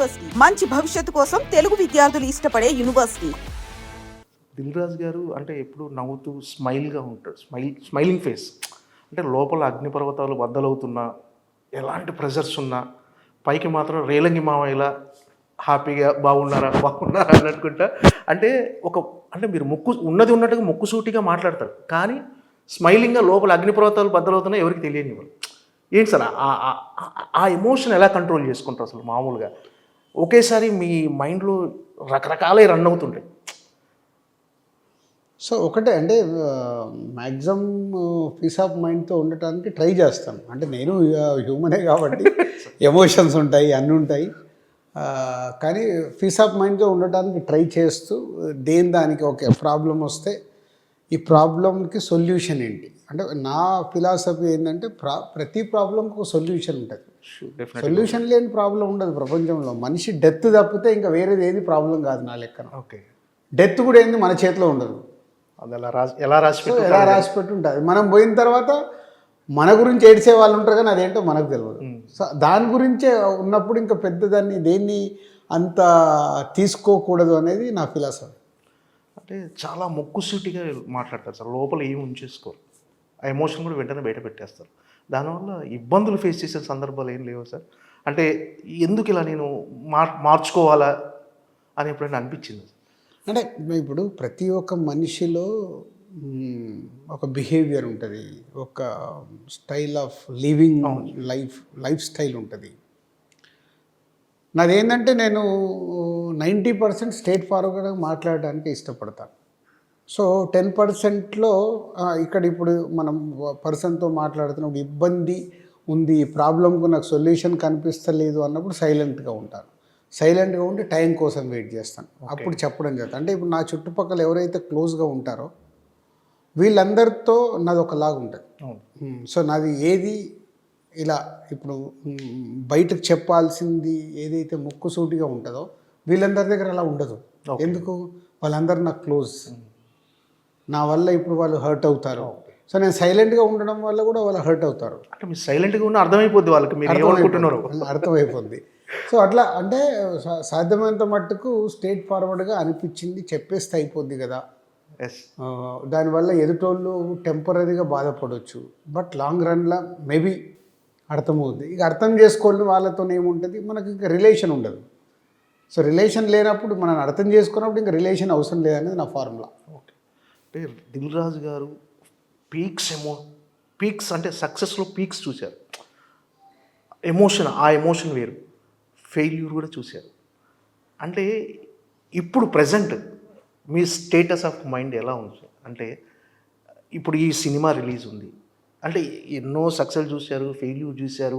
University మంచి భవిష్యత్తు కోసం తెలుగు విద్యార్థులు ఇష్టపడే యూనివర్సిటీ. దిల్ రాజు గారు అంటే ఎప్పుడు నవ్వుతూ స్మైల్గా ఉంటాడు, స్మైలింగ్ ఫేస్. అంటే లోపల అగ్నిపర్వతాలు బద్దలవుతున్నా, ఎలాంటి ప్రెషర్స్ ఉన్నా పైకి మాత్రం రేలంగి మావయ్యలా హ్యాపీగా బాగున్నారా అని అనుకుంటా. అంటే మీరు ముక్కు ఉన్నది ఉన్నట్టుగా ముక్కుసూటిగా మాట్లాడతారు, కానీ స్మైలింగ్గా లోపల అగ్నిపర్వతాలు బద్దలవుతున్నా ఎవరికి తెలియని వాళ్ళు. ఏంటి సార్ ఆ ఎమోషన్ ఎలా కంట్రోల్ చేసుకుంటారు అసలు? మామూలుగా ఒకేసారి మీ మైండ్లో రకరకాలే రన్ అవుతుంటాయి. సో ఒకటే అంటే మ్యాక్సిమం పీస్ ఆఫ్ మైండ్తో ఉండటానికి ట్రై చేస్తాను. అంటే నేను హ్యూమనే కాబట్టి ఎమోషన్స్ ఉంటాయి, అన్నీ ఉంటాయి. కానీ పీస్ ఆఫ్ మైండ్తో ఉండటానికి ట్రై చేస్తూ దానికి ఓకే ప్రాబ్లం వస్తే ఈ ప్రాబ్లంకి సొల్యూషన్ ఏంటి అంటే నా ఫిలాసఫీ ఏంటంటే ప్రతి ప్రాబ్లంకి ఒక సొల్యూషన్ ఉంటుంది. సొల్యూషన్ లేని ప్రాబ్లం ఉండదు ప్రపంచంలో. మనిషి డెత్ తప్పితే ఇంకా వేరేది ఏది ప్రాబ్లం కాదు నా లెక్కన. ఓకే, డెత్ కూడా ఏంది మన చేతిలో ఉండదు. అది ఎలా రాసి పెట్టి ఉంటుంది. మనం పోయిన తర్వాత మన గురించి ఏడ్చే వాళ్ళు ఉంటారు, కానీ అదేంటో మనకు తెలియదు. సో దాని గురించే ఉన్నప్పుడు ఇంకా పెద్దదాన్ని దేన్ని అంత తీసుకోకూడదు అనేది నా ఫిలాసఫీ. అంటే చాలా మొక్కుసూటిగా మాట్లాడతారు సార్, లోపల ఏమి ఉంచేసుకోరు, ఆ ఎమోషన్ కూడా వెంటనే బయట పెట్టేస్తారు. దానివల్ల ఇబ్బందులు ఫేస్ చేసే సందర్భాలు ఏం లేవు సార్? అంటే ఎందుకు ఇలా నేను మార్చుకోవాలా అని ఎప్పుడైనా అనిపించింది? అంటే ఇప్పుడు ప్రతి ఒక్క మనిషిలో ఒక బిహేవియర్ ఉంటుంది, ఒక style of living life style ఉంటుంది. నాదేంటంటే నేను 90% స్ట్రేట్ ఫార్వర్డ్గా మాట్లాడడానికి ఇష్టపడతాను. సో 10%లో ఇప్పుడు మనం పర్సన్తో మాట్లాడుతున్నప్పుడు ఇబ్బంది ఉంది, ప్రాబ్లంకు నాకు సొల్యూషన్ కనిపిస్తలేదు అన్నప్పుడు సైలెంట్గా ఉంటాను. సైలెంట్గా ఉండి టైం కోసం వెయిట్ చేస్తాను, అప్పుడు చెప్పడం జరుగుతుంది. అంటే ఇప్పుడు నా చుట్టుపక్కల ఎవరైతే క్లోజ్గా ఉంటారో వీళ్ళందరితో నాది ఒకలాగా ఉంటుంది. సో నాది ఏది ఇలా ఇప్పుడు బయటకు చెప్పాల్సింది ఏదైతే ముక్కుసూటిగా ఉంటుందో వీళ్ళందరి దగ్గర అలా ఉండదు. ఎందుకు? వాళ్ళందరూ నాకు క్లోజ్, నా వల్ల ఇప్పుడు వాళ్ళు హర్ట్ అవుతారు. సో నేను సైలెంట్గా ఉండడం వల్ల కూడా వాళ్ళు హర్ట్ అవుతారు. అంటే మీరు సైలెంట్గా ఉన్న అర్థమైపోద్ది వాళ్ళకి, మీరు ఏమనుకుంటున్నారు అర్థమైపోద్ది. సో అట్లా అంటే సాధ్యమైనంత మట్టుకు స్ట్రేట్ ఫార్వర్డ్గా అనిపించింది చెప్పేస్తే అయిపోద్ది కదా. దానివల్ల ఎదుటోళ్ళు టెంపరీగా బాధపడవచ్చు, బట్ లాంగ్ రన్లో మేబీ అర్థమవుద్ది. ఇక అర్థం చేసుకోండి వాళ్ళతో ఏముంటుంది, మనకి ఇంకా రిలేషన్ ఉండదు. సో రిలేషన్ లేనప్పుడు మనం అర్థం చేసుకున్నప్పుడు ఇంకా రిలేషన్ అవసరం లేదనేది నా ఫార్ములా. ఓకే, అంటే దిల్ రాజు గారు పీక్స్ అంటే సక్సెస్లో పీక్స్ చూశారు, ఆ ఎమోషన్ వేరు, ఫెయిల్యూర్ కూడా చూశారు. అంటే ఇప్పుడు present me status of mind ఎలా ఉంది? అంటే ఇప్పుడు ఈ సినిమా రిలీజ్ ఉంది అంటే ఎన్నో సక్సెస్ చూశారు, ఫెయిల్యూర్ చూశారు,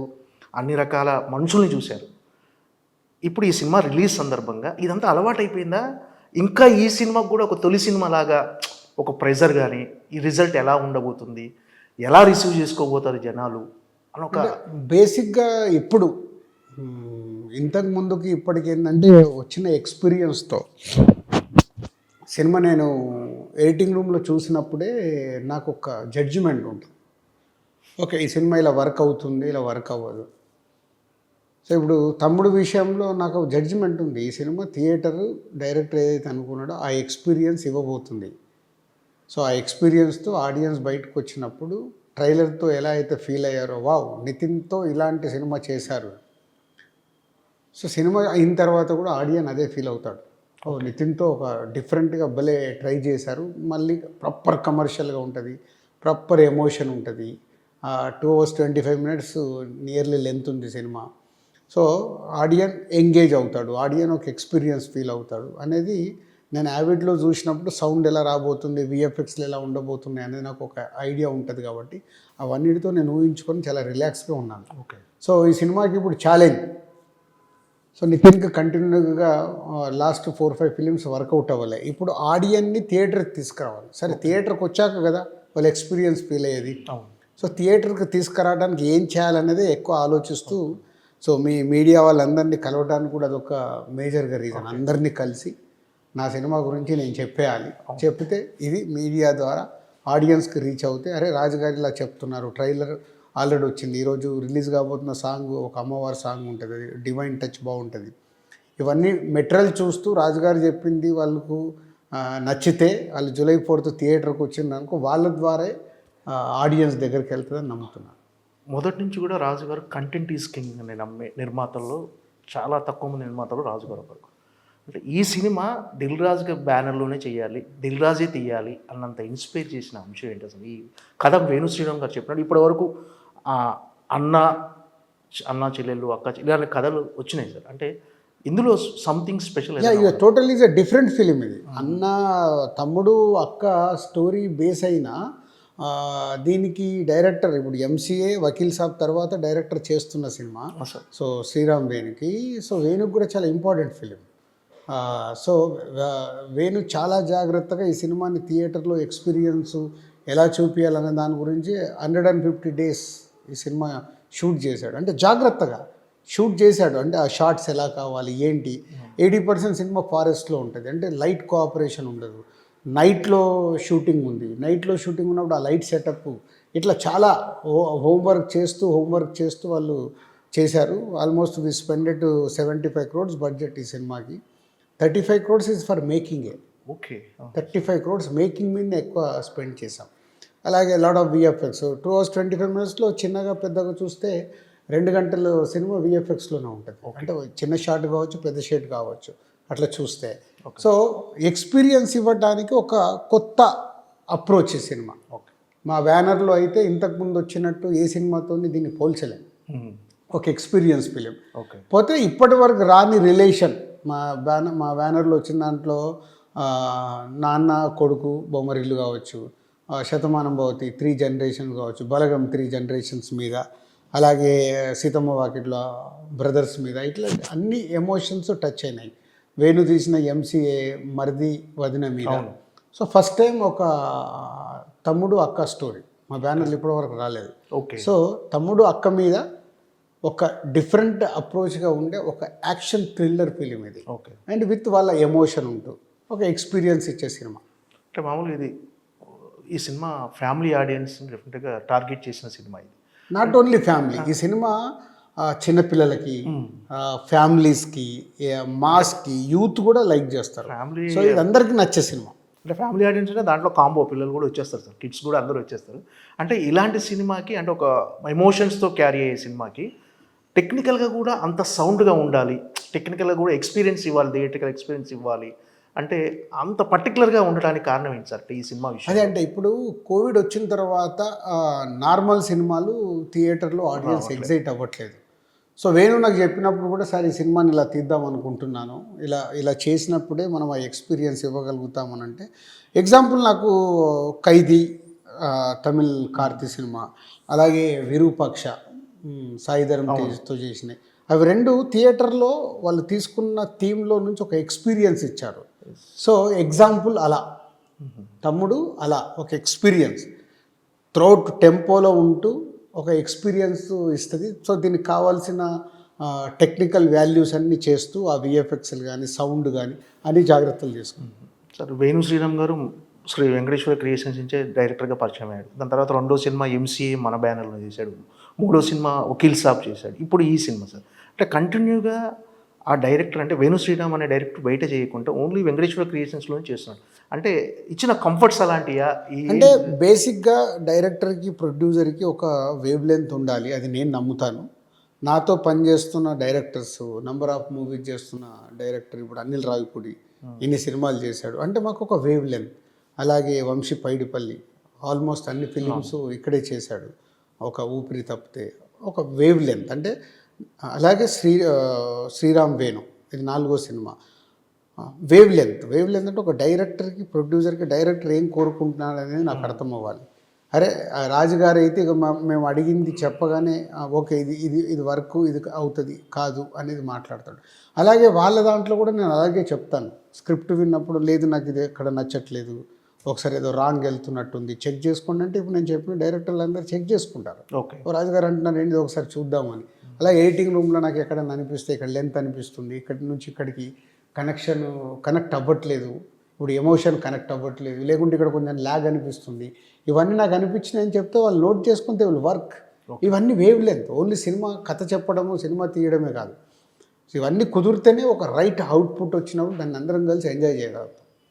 అన్ని రకాల మనుషుల్ని చూశారు. ఇప్పుడు ఈ సినిమా రిలీజ్ సందర్భంగా ఇదంతా అలవాటు అయిపోయిందా? ఇంకా ఈ సినిమాకు కూడా ఒక తొలి సినిమా లాగా ఒక ప్రెజర్ కానీ, ఈ రిజల్ట్ ఎలా ఉండబోతుంది, ఎలా రిసీవ్ చేసుకోబోతారు జనాలు అని ఒక బేసిక్గా ఇప్పుడు ఇంతకు ముందుకి ఇప్పటికి ఏంటంటే వచ్చిన ఎక్స్పీరియన్స్తో సినిమా నేను ఎడిటింగ్ రూమ్లో చూసినప్పుడే నాకు ఒక జడ్జిమెంట్ ఉంటుంది. ఓకే, ఈ సినిమా ఇలా వర్క్ అవుతుంది, ఇలా వర్క్ అవ్వదు. సో ఇప్పుడు తమ్ముడు విషయంలో నాకు జడ్జిమెంట్ ఉంది, ఈ సినిమా థియేటర్ డైరెక్టర్ ఏదైతే అనుకున్నాడో ఆ ఎక్స్పీరియన్స్ ఇవ్వబోతుంది. సో ఆ ఎక్స్పీరియన్స్తో ఆడియన్స్ బయటకు వచ్చినప్పుడు ట్రైలర్తో ఎలా అయితే ఫీల్ అయ్యారో, వావ్ నితిన్తో ఇలాంటి సినిమా చేశారు. సో సినిమా అయిన తర్వాత కూడా ఆడియన్స్ అదే ఫీల్ అవుతాడు, ఓ నితిన్తో ఒక డిఫరెంట్గా భలే ట్రై చేశారు. మళ్ళీ ప్రాపర్ కమర్షియల్గా ఉంటుంది, ప్రాపర్ ఎమోషన్ ఉంటుంది. 2 hours 25 minutes నియర్లీ లెంత్ ఉంది సినిమా. సో ఆడియన్ ఎంగేజ్ అవుతాడు, ఆడియన్ ఒక ఎక్స్పీరియన్స్ ఫీల్ అవుతాడు అనేది నేను యావిడ్లో చూసినప్పుడు సౌండ్ ఎలా రాబోతుంది, విఎఫ్ఎక్స్లు ఎలా ఉండబోతున్నాయి అనేది నాకు ఒక ఐడియా ఉంటుంది. కాబట్టి అవన్నిటితో నేను ఊహించుకొని చాలా రిలాక్స్గా ఉన్నాను. ఓకే, సో ఈ సినిమాకి ఇప్పుడు ఛాలెంజ్. సో నితిన్కి కంటిన్యూగా లాస్ట్ 4-5 ఫిలిమ్స్ వర్కౌట్ అవ్వలే. ఇప్పుడు ఆడియన్ని థియేటర్కి తీసుకురావాలి. సరే థియేటర్కి వచ్చాక కదా వాళ్ళు ఎక్స్పీరియన్స్ ఫీల్ అయ్యేది. సో థియేటర్కి తీసుకురావడానికి ఏం చేయాలనేది ఎక్కువ ఆలోచిస్తూ, సో మీడియా వాళ్ళందరినీ కలవడానికి కూడా అదొక మేజర్గా రీజన్. అందరినీ కలిసి నా సినిమా గురించి నేను చెప్పేయాలి, చెప్తే ఇది మీడియా ద్వారా ఆడియన్స్కి రీచ్ అవుతే, అరే రాజుగారి ఇలా చెప్తున్నారు, ట్రైలర్ ఆల్రెడీ వచ్చింది, ఈరోజు రిలీజ్ కాబోతున్న సాంగ్ ఒక అమ్మవారి సాంగ్ ఉంటుంది, అది డివైన్ టచ్ బాగుంటుంది. ఇవన్నీ మెటీరియల్ చూస్తూ రాజుగారు చెప్పింది వాళ్ళకు నచ్చితే వాళ్ళు జూలై 4th థియేటర్కి వచ్చిందనుకో వాళ్ళ ద్వారా ఆడియన్స్ దగ్గరికి వెళ్తుందని నమ్ముతున్నాను. మొదటి నుంచి కూడా రాజుగారు కంటెంట్ ఈజ్ కింగ్ అని నమ్మే నిర్మాతల్లో చాలా తక్కువ మంది నిర్మాతలు రాజుగారు ఒకరు. అంటే ఈ సినిమా దిల్ రాజు గారి బ్యానర్లోనే చేయాలి, దిల్ రాజే తీయాలి అన్నంత ఇన్స్పైర్ చేసిన అంశం ఏంటి అసలు? ఈ కథ వేణు శ్రీరామ్ గారు చెప్పినట్టు ఇప్పటి వరకు అన్న చెల్లెళ్ళు అక్క ఇలాంటి కథలు వచ్చినాయి సార్. అంటే ఇందులో something special. Total is a different film ఇది. అన్న తమ్ముడు అక్క స్టోరీ బేస్ అయినా దీనికి డైరెక్టర్ ఇప్పుడు ఎంసీఏ వకీల్ సాబ్ తర్వాత డైరెక్టర్ చేస్తున్న సినిమా. సో శ్రీరామ్ వేణుకి, సో వేణుకి కూడా చాలా ఇంపార్టెంట్ ఫిలిం. సో వేణు చాలా జాగ్రత్తగా ఈ సినిమాని థియేటర్లో ఎక్స్పీరియన్స్ ఎలా చూపించాలనే దాని గురించి 150 days ఈ సినిమా షూట్ చేశాడు. అంటే జాగ్రత్తగా షూట్ చేశాడు. అంటే ఆ షార్ట్స్ ఎలా కావాలి ఏంటి. 80% సినిమా ఫారెస్ట్లో ఉంటుంది. అంటే లైట్ కోఆపరేషన్ ఉండదు. నైట్లో షూటింగ్ ఉంది. నైట్లో షూటింగ్ ఉన్నప్పుడు ఆ లైట్ సెటప్ ఇట్లా చాలా హోంవర్క్ చేస్తూ వాళ్ళు చేశారు. Almost we spended 75 crores budget ఈ సినిమాకి. 35 crores ఈజ్ ఫర్ మేకింగే. ఓకే, 35 crores మేకింగ్ మీద ఎక్కువ స్పెండ్ చేసాం. అలాగే లాట్ ఆఫ్ విఎఫ్ఎక్స్ 2 hours 25 minutesలో చిన్నగా పెద్దగా చూస్తే 2 గంటలు సినిమా విఎఫ్ఎక్స్లోనే ఉంటుంది. అంటే చిన్న షాట్ కావచ్చు, పెద్ద షాట్ కావచ్చు అట్లా చూస్తే. సో ఎక్స్పీరియన్స్ ఇవ్వడానికి ఒక కొత్త అప్రోచ్ ఈ సినిమా. మా బ్యానర్లో అయితే ఇంతకుముందు వచ్చినట్టు ఏ సినిమాతో దీన్ని పోల్చలేం. ఒక ఎక్స్పీరియన్స్ ఫిలిం. పోతే ఇప్పటి వరకు రాని రిలేషన్ మా బ్యానర్లో వచ్చిన దాంట్లో నాన్న కొడుకు బొమ్మరిల్లు కావచ్చు, శతమానం భవతి 3 generations కావచ్చు, బలగం 3 generations మీద, అలాగే సీతమ్మ వాకిట్లో బ్రదర్స్ మీద, ఇట్లా అన్ని ఎమోషన్స్ టచ్ అయినాయి. వేణు తీసిన ఎంసీఏ మరిది వదిన మీద. సో ఫస్ట్ టైం ఒక తమ్ముడు అక్క స్టోరీ మా బ్యానర్లు ఇప్పటివరకు రాలేదు. సో తమ్ముడు అక్క మీద ఒక డిఫరెంట్ అప్రోచ్గా ఉండే ఒక యాక్షన్ థ్రిల్లర్ ఫిలిం ఇది. అండ్ విత్ వాళ్ళ ఎమోషన్ ఉంటూ ఒక ఎక్స్పీరియన్స్ ఇచ్చే సినిమా. అంటే మామూలుగా ఇది ఈ సినిమా ఫ్యామిలీ ఆడియన్స్ డెఫినెట్గా టార్గెట్ చేసిన సినిమా ఇది. నాట్ ఓన్లీ ఫ్యామిలీ, ఈ సినిమా చిన్నపిల్లలకి, ఫ్యామిలీస్కి, మాస్కి, యూత్ కూడా లైక్ చేస్తారు. ఫ్యామిలీ, సో ఇది అందరికీ నచ్చే సినిమా. అంటే ఫ్యామిలీ ఆడియన్స్ అంటే దాంట్లో కాంబో పిల్లలు కూడా వచ్చేస్తారు సార్, కిడ్స్ కూడా అందరూ వచ్చేస్తారు. అంటే ఇలాంటి సినిమాకి, అంటే ఒక ఎమోషన్స్తో క్యారీ అయ్యే సినిమాకి టెక్నికల్గా కూడా అంత సౌండ్గా ఉండాలి, టెక్నికల్గా కూడా ఎక్స్పీరియన్స్ ఇవ్వాలి, థియేట్రికల్ ఎక్స్పీరియన్స్ ఇవ్వాలి అంటే అంత పర్టికులర్గా ఉండడానికి కారణం ఏంటి సార్ ఈ సినిమా విషయం? అదే అంటే ఇప్పుడు కోవిడ్ వచ్చిన తర్వాత నార్మల్ సినిమాలు థియేటర్లో ఆడియన్స్ ఎగ్జైట్ అవ్వట్లేదు. సో వేణు నాకు చెప్పినప్పుడు కూడా సార్ ఈ సినిమాని ఇలా తీద్దాం అనుకుంటున్నాను, ఇలా చేసినప్పుడే మనం ఆ ఎక్స్పీరియన్స్ ఇవ్వగలుగుతామని. అంటే ఎగ్జాంపుల్ నాకు ఖైదీ తమిళ్ కార్తీ సినిమా, అలాగే విరూపాక్ష సాయిధరం తేజ్తో చేసినాయి, అవి 2 థియేటర్లో వాళ్ళు తీసుకున్న థీమ్లో నుంచి ఒక ఎక్స్పీరియన్స్ ఇచ్చారు. సో ఎగ్జాంపుల్ అలా తమ్ముడు అలా ఒక ఎక్స్పీరియన్స్ త్రూఅవుట్ టెంపోలో ఉంటూ ఒక ఎక్స్పీరియన్స్ ఇస్తుంది. సో దీనికి కావాల్సిన టెక్నికల్ వాల్యూస్ అన్నీ చేస్తూ ఆ విఎఫ్ఎక్స్లు కానీ సౌండ్ కానీ అన్ని జాగ్రత్తలు తీసుకుంటాం. సార్ వేణు శ్రీరామ్ గారు శ్రీ వెంకటేశ్వర క్రియేషన్స్ నుంచే డైరెక్టర్గా పరిచయం అయ్యాడు. దాని తర్వాత 2వ సినిమా ఎంసీఏ మన బ్యానర్లో చేశాడు, 3వ సినిమా వకీల్ సాబ్ చేశాడు, ఇప్పుడు ఈ సినిమా. సార్ అంటే కంటిన్యూగా ఆ డైరెక్టర్, అంటే వేణు శ్రీరామ్ అనే డైరెక్టర్ బయట చేయకుండా ఓన్లీ వెంకటేశ్వర క్రియేషన్స్లోనే చేస్తున్నాడు. అంటే ఇచ్చిన కంఫర్ట్స్ అలాంటియా? అంటే బేసిక్గా డైరెక్టర్కి ప్రొడ్యూసర్కి ఒక వేవ్ లెంత్ ఉండాలి, అది నేను నమ్ముతాను. నాతో పనిచేస్తున్న డైరెక్టర్స్, నెంబర్ ఆఫ్ మూవీస్ చేస్తున్న డైరెక్టర్ ఇప్పుడు అనిల్ రావిపూడి ఇన్ని సినిమాలు చేశాడు అంటే మాకు ఒక వేవ్ లెంత్. అలాగే వంశీ పైడిపల్లి ఆల్మోస్ట్ అన్ని ఫిలిమ్స్ ఇక్కడే చేశాడు, ఒక ఊపిరి తప్పితే ఒక వేవ్ లెంత్. అంటే అలాగే శ్రీరామ్ వేణు ఇది 4వ సినిమా. వేవ్ లెంత్ అంటే ఒక డైరెక్టర్కి ప్రొడ్యూసర్కి డైరెక్టర్ ఏం కోరుకుంటున్నాడు అనేది నాకు అర్థం అవ్వాలి. అరే రాజుగారు అయితే ఇక మేము అడిగింది చెప్పగానే ఓకే ఇది వర్క్ ఇది అవుతుంది కాదు అనేది మాట్లాడతాడు. అలాగే వాళ్ళ దాంట్లో కూడా నేను అలాగే చెప్తాను. స్క్రిప్ట్ విన్నప్పుడు లేదు నాకు ఇది ఎక్కడ నచ్చట్లేదు, ఒకసారి ఏదో రాంగ్ వెళ్తున్నట్టుంది, చెక్ చేసుకోండి అంటే ఇప్పుడు నేను చెప్పిన డైరెక్టర్లు అందరూ చెక్ చేసుకుంటారు. ఓకే రాజుగారు అంటున్నారు ఏంటి ఒకసారి చూద్దామని. అలా ఎడిటింగ్ రూమ్లో నాకు ఎక్కడైనా అనిపిస్తే ఇక్కడ లెంత్ అనిపిస్తుంది, ఇక్కడి నుంచి ఇక్కడికి కనెక్ట్ అవ్వట్లేదు, ఇప్పుడు ఎమోషన్ కనెక్ట్ అవ్వట్లేదు, లేకుంటే ఇక్కడ కొంచెం ల్యాగ్ అనిపిస్తుంది, ఇవన్నీ నాకు అనిపించినాయని చెప్తే వాళ్ళు నోట్ చేసుకుంటే వాళ్ళు వర్క్. ఇవన్నీ వేవ్ లెంత్. ఓన్లీ సినిమా కథ చెప్పడము, సినిమా తీయడమే కాదు. సో ఇవన్నీ కుదిరితేనే ఒక రైట్ అవుట్పుట్ వచ్చినప్పుడు దాన్ని అందరం కలిసి ఎంజాయ్ చేయగలుగుతాం.